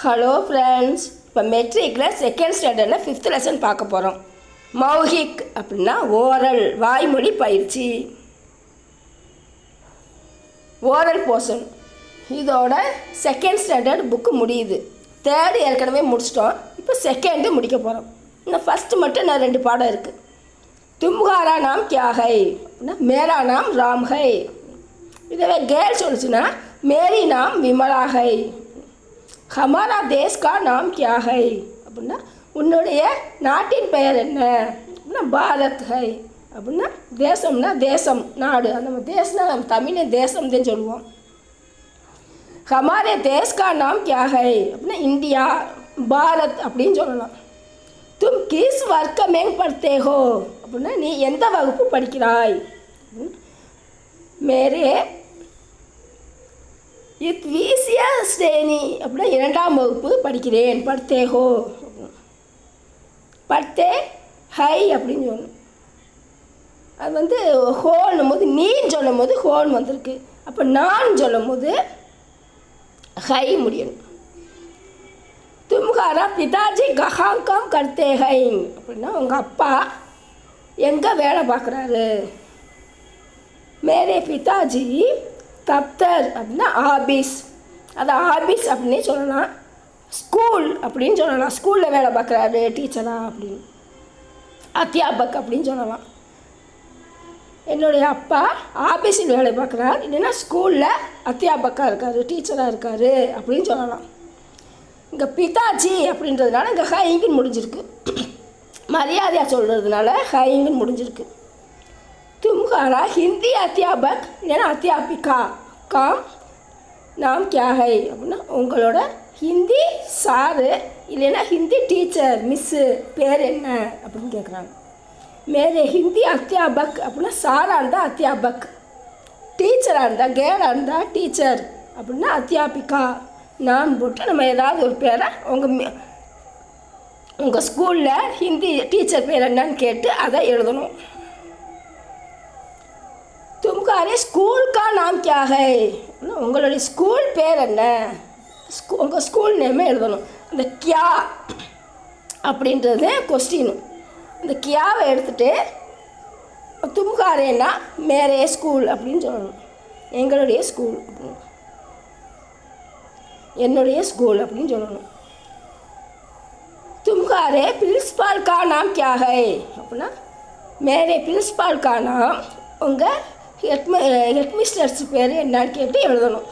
Hello friends, இப்போ மெட்ரிக்கில் second ஸ்டாண்டர்டில் 5th lesson பார்க்க போகிறோம். மௌஹிக் அப்படின்னா ஓரல், வாய்மொழி பயிற்சி. ஓரல் போர்ஷன் இதோட செகண்ட் ஸ்டாண்டர்ட் புக்கு முடியுது. தேர்டு ஏற்கனவே முடிச்சிட்டோம், இப்போ செகண்டு முடிக்க போகிறோம். இன்னும் ஃபஸ்ட்டு மட்டும் நான் 2 பாடம் இருக்குது. தும்ஹாரா நாம் கியா ஹை அப்படின்னா மேரா நாம் ராம் ஹை. இதுவே கேர்ள் சொல்லிச்சுன்னா மேரி நாம் விமலா ஹை. ஹமாரா தேஸ் கா நாம் கியா ஹை அப்படின்னா உன்னுடைய நாட்டின் பெயர் என்ன அப்படின்னா பாரத் ஹை. அப்படின்னா தேசம்னா தேசம், நாடு. அந்த தேசம்னா நம்ம தமிழ் தேசம் தான் சொல்லுவோம். ஹமாரே தேஸ் கா நாம் கியா ஹை அப்படின்னா இந்தியா, பாரத் அப்படின்னு சொல்லலாம். தும் கிஸ் வர்க்க மேங் படுத்தே ஹோ அப்படின்னா நீ எந்த வகுப்பு படிக்கிறாய். மேரே இத்வீசிய ஸ்ரேணி அப்படின்னா 2ஆம் வகுப்பு படிக்கிறேன். படுத்தே ஹோ, படுத்தே ஹை அப்படின்னு சொல்லணும். அது ஹோன்னும் போது நீன்னு சொல்லும் போது ஹோன் வந்திருக்கு. அப்போ நான் சொல்லும் போது ஹை முடியணும். தும்ஹாரா பிதாஜி கஹாங்கம் கர்த்தே ஹை அப்படின்னா உங்கள் அப்பா எங்கே வேலை பார்க்குறாரு. மேரே பிதாஜி தப்தர் அப்படின்னா ஆபீஸ், அது ஆபீஸ் அப்படின்னே சொல்லலாம். ஸ்கூல் அப்படின்னு சொல்லலாம், ஸ்கூலில் வேலை பார்க்குறாரு டீச்சரா அப்படின்னு. அத்தியாபக் அப்படின்னு சொல்லலாம். என்னுடைய அப்பா ஆபீஸில் வேலை பார்க்குறாரு, இல்லைன்னா ஸ்கூலில் அத்தியாபக்காக இருக்கார், டீச்சராக இருக்கார் அப்படின்னு சொல்லலாம். இங்கே பிதாஜி அப்படின்றதுனால இங்கே ஹைங்குன்னு முடிஞ்சிருக்கு. மரியாதையாக சொல்கிறதுனால ஹைங்குன்னு முடிஞ்சிருக்கு. தும்ஹாரா ஹிந்தி அத்தியாபக் இல்லைன்னா அத்தியாபிகா காம் நாம் கியா ஹை அப்படின்னா உங்களோட ஹிந்தி சாரு இல்லைன்னா ஹிந்தி டீச்சர் மிஸ்ஸு பேர் என்ன அப்படின்னு கேட்குறாங்க. மேரே ஹிந்தி அத்தியாபக் அப்படின்னா சாராக இருந்தால் அத்தியாபக், டீச்சராக இருந்தால் கேராக இருந்தால் டீச்சர் அப்படின்னா அத்தியாபிகா. நான் போட்டு நம்ம ஏதாவது ஒரு பேரை உங்கள் ஸ்கூலில் ஹிந்தி டீச்சர் பேர் என்னன்னு கேட்டு அதை எழுதணும். தும்காரே ஸ்கூல் கா நாம் கியா ஹை உங்களுடைய ஸ்கூல் பேர் என்ன, உங்கள் ஸ்கூல் நேமே எழுதணும். அந்த கியா அப்படின்றது கொஸ்டின். அந்த கியாவை எடுத்துகிட்டு தும்காரேன்னா மேரே ஸ்கூல் அப்படின்னு சொல்லணும். எங்களுடைய ஸ்கூல், என்னுடைய ஸ்கூல் அப்படின்னு சொல்லணும். தும்காரே பிரின்ஸ்பால் கா நாம் கியா ஹை அப்படின்னா மேரே பிரின்ஸ்பால் கா நாம் உங்கள் ஹெட்மிஸ்டர்ஸ் பேர் என்னன்னு கேட்டு எழுதணும்.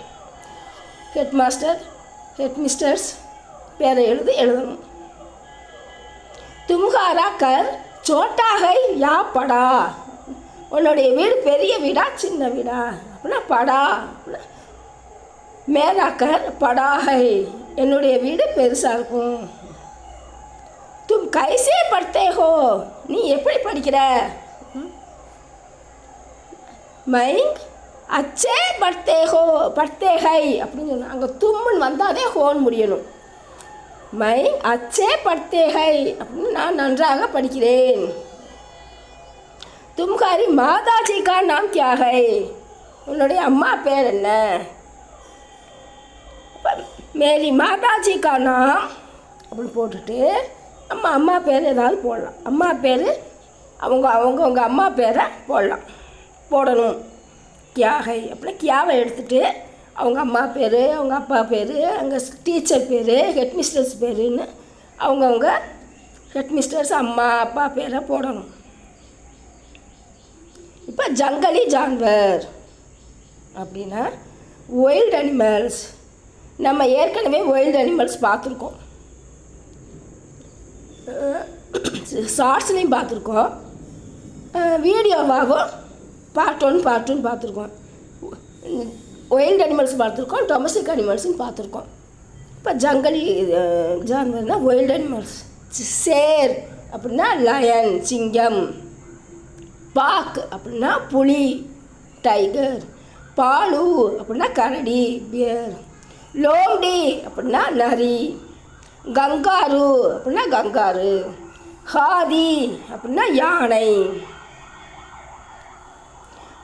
ஹெட்மிஸ்டர்ஸ் பேரை எழுதணும். தும்ஹாரா கர் சோட்டா ஹை யா படா உன்னுடைய வீடு பெரிய வீடா சின்ன வீடா அப்படின்னா படா. மேரா கர் படா ஹை என்னுடைய வீடு பெருசாக இருக்கும். தும் கைசே படுத்தே ஹோ நீ எப்படி படிக்கிற. மைங் அச்சே படுத்தே ஹோ படுத்தே ஹை அப்படின்னு சொன்னால் அங்கே தும்முன்னு வந்தாதே ஹோன் முடியணும். மைங் அச்சே படுத்தே ஹை அப்படின்னு நான் நன்றாக படிக்கிறேன். தும்காரி மாதாஜி கா நாம் கியா ஹை உன்னுடைய அம்மா பேர் என்ன. மேரி மாதாஜி கா நாம் அப்படின்னு போட்டுட்டு அம்மா பேர் ஏதாவது போடலாம். அம்மா பேர் அவங்க அம்மா பேரை போடணும். கியா ஹை அப்படின்னா கியாவை எடுத்துகிட்டு அவங்க அம்மா பேர், அவங்க அப்பா பேர், அங்கே டீச்சர் பேர், ஹெட்மிஸ்டர்ஸ் பேருன்னு அவங்கவுங்க ஹெட்மிஸ்டர்ஸ் அம்மா அப்பா பேரை போடணும். இப்போ ஜங்கலி ஜான்வர் அப்படின்னா ஒயில்டு அனிமல்ஸ். நம்ம ஏற்கனவே ஒயில்டு அனிமல்ஸ் பார்த்துருக்கோம், ஷார்ட்ஸ்லேயும் பார்த்துருக்கோம், வீடியோவாகவும் பார்ட் 1 பார்ட் 2 பார்த்துருக்கோம். ஒயில்டு அனிமல்ஸ் பார்த்துருக்கோம், டொமஸ்டிக் அனிமல்ஸ்னு பார்த்துருக்கோம். இப்போ ஜங்கலி ஜான்வர்னால் ஒயில்டு அனிமல்ஸ். சேர் அப்படின்னா லயன் சிங்கம், பாக் அப்படின்னா புலி டைகர், பாலு அப்படின்னா கரடி பியர், லோம்டி அப்படின்னா நரி, கங்காரு அப்படின்னா கங்காரு, ஹாதி அப்படின்னா யானை.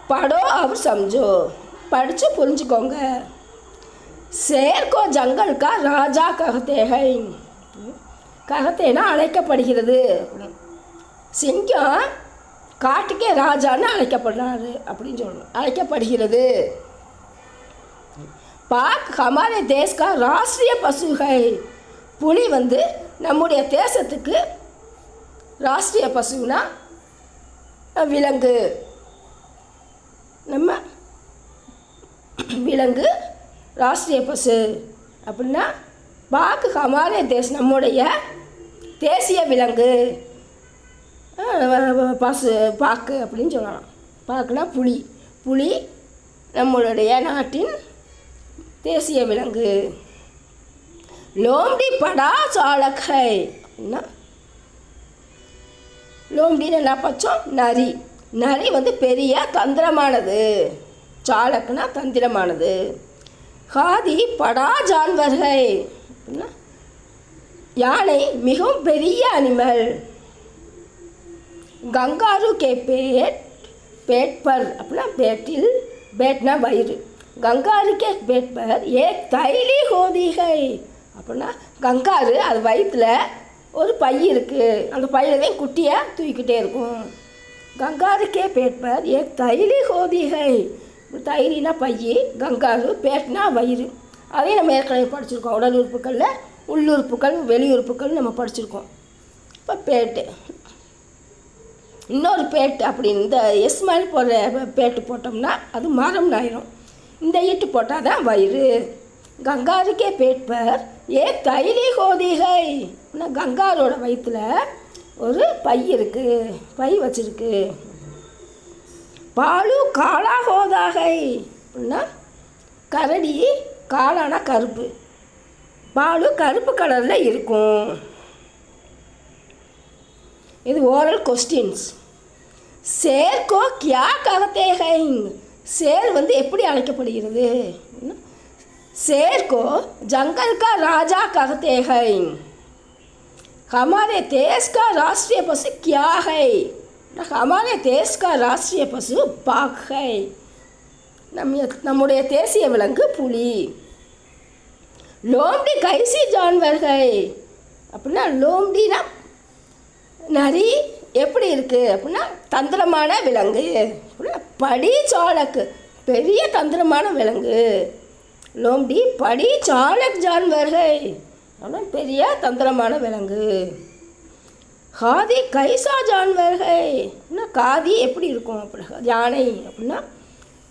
படோ அவர் சம்ஜோ படித்து புரிஞ்சுக்கோங்க. शेर को जंगल का राजा कहते हैं. कहतेனா அழைக்கப்படுகிறது. சிங்கம் காட்டுக்கே ராஜான்னு அழைக்கப்படுறாரு அப்படின்னு சொல்லணும். அழைக்கப்படுகிறது. பாக் ஹமாரே தேஸ் கா ராஷ்ட்ரிய பசு ஹை. புலி வந்து நம்முடைய தேசத்துக்கு ராஷ்ட்ரிய பசுனா விலங்கு. நம்ம விலங்கு ராஷ்ட்ரிய பசு அப்படின்னா பாக்கு ஹமாரே தேஸ் நம்முடைய தேசிய விலங்கு பசு பாக்கு அப்படின்னு சொல்லலாம். பாக்குனா புலி. புலி நம்மளுடைய நாட்டின் தேசிய விலங்கு. லோம்டி படா சாலக் ஹை அப்படின்னா லோம்டின்னு என்ன பச்சோம்? நரி. நரி வந்து பெரிய தந்திரமானது. சாலக்குனா தந்திரமானது. ஹாதி படா ஜான்வர்கள் அப்படின்னா யானை மிகவும் பெரிய அனிமல். கங்காரு கே பேட் பர் அப்படின்னா பேட்டில் பேட்னா வயிறு. கங்காரு கே பேட் பர் ஏக் தைலி ஹோதிகை அப்படின்னா கங்காரு அது வயிற்றில் ஒரு பை இருக்குது. அந்த பையில தான் குட்டியை தூக்கிக்கிட்டே இருக்கும். கங்காரு கே பேட் பர் ஏக் தைலி ஹோதிகை. தைலினா பை, கங்காரு பேட்னா வயிறு. அதையும் நம்ம ஏற்கனவே படிச்சிருக்கோம். உடல் உறுப்புகளில் உள்ளுறுப்புகள் வெளியுறுப்புகள் நம்ம படிச்சிருக்கோம். இப்போ பேட்டு இன்னொரு பேட்டு அப்படின்னு இந்த எஸ் மாதிரி போடுற பேட்டு போட்டோம்னா அது மரம் ஆயிரும். இந்த ஈட்டு போட்டால் தான் வயிறு. கங்காருக்கே பேட் பர் ஏ தைலி ஹோதிகை. கங்காரோட வயிற்றில் ஒரு பை இருக்குது. பை வச்சிருக்கு. பாலு காளா ஹோதாகை அப்படின்னா கரடி காளானா கருப்பு. பாலு கருப்பு கலரில் இருக்கும். இது ஓரல் கொஸ்டின்ஸ். சேர் கோ கியா கஹதே ஹை. சேர் வந்து எப்படி அழைக்கப்படுகிறது? शेर को जंगल का राजा कहते हैं. हमारे देश का राष्ट्रीय पशु क्या है? हमारे देश का राष्ट्रीय पशु बाघ है. நம்முடைய தேசிய விலங்கு புலி. லோம்டி கைசி ஜான்வர் है அப்படின்னா லோம்டினா நரி எப்படி இருக்குது அப்படின்னா தந்திரமான விலங்கு. அப்படின்னா படி சாலக்கு பெரிய தந்திரமான விலங்கு. லோம்டி படி சாலக் ஜான்வர்கள் அப்படின்னா பெரிய தந்திரமான விலங்கு. காதி கைசா ஜான்வர்கள் அப்படின்னா காதி எப்படி இருக்கும் அப்படி யானை அப்படின்னா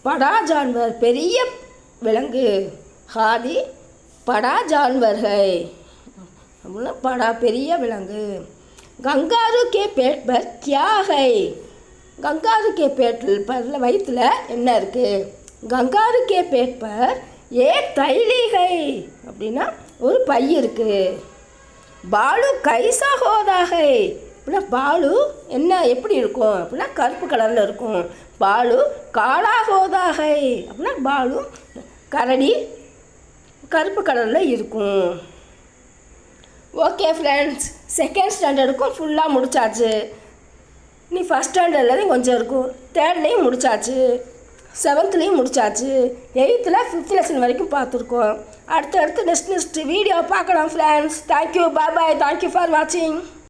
படா ஜான்வர் பெரிய விலங்கு. காதி படா ஜான்வர்கள் அப்படின்னா படா பெரிய விலங்கு. கங்காரு கே பேட் பர் கியா ஹை. கங்காரு கே பேட்டில் வயிற்றில் என்ன இருக்குது? கங்காரு கே பேட் பர் ஏ தைலிகை அப்படின்னா ஒரு பை இருக்குது. பாலு கைசா ஹோதாகை அப்படின்னா பாலு என்ன எப்படி இருக்கும் அப்படின்னா கருப்பு கலரில் இருக்கும். பாலு காளா ஹோதாகை அப்படின்னா பாலு கரடி கருப்பு கலரில் இருக்கும். ஓகே ஃப்ரெண்ட்ஸ், செகண்ட் ஸ்டாண்டர்டுக்கும் ஃபுல்லாக முடிச்சாச்சு. நீ ஃபஸ்ட் ஸ்டாண்டர்ட்லேயும் கொஞ்சம் இருக்கும். தேர்ட்லேயும் முடிச்சாச்சு. 7th முடிச்சாச்சு. 8th 5th லெசன் வரைக்கும் பார்த்துருக்கோம். அடுத்து நெக்ஸ்ட் வீடியோ பார்க்கலாம் friends. Thank you, bye bye. Thank you for வாட்சிங்.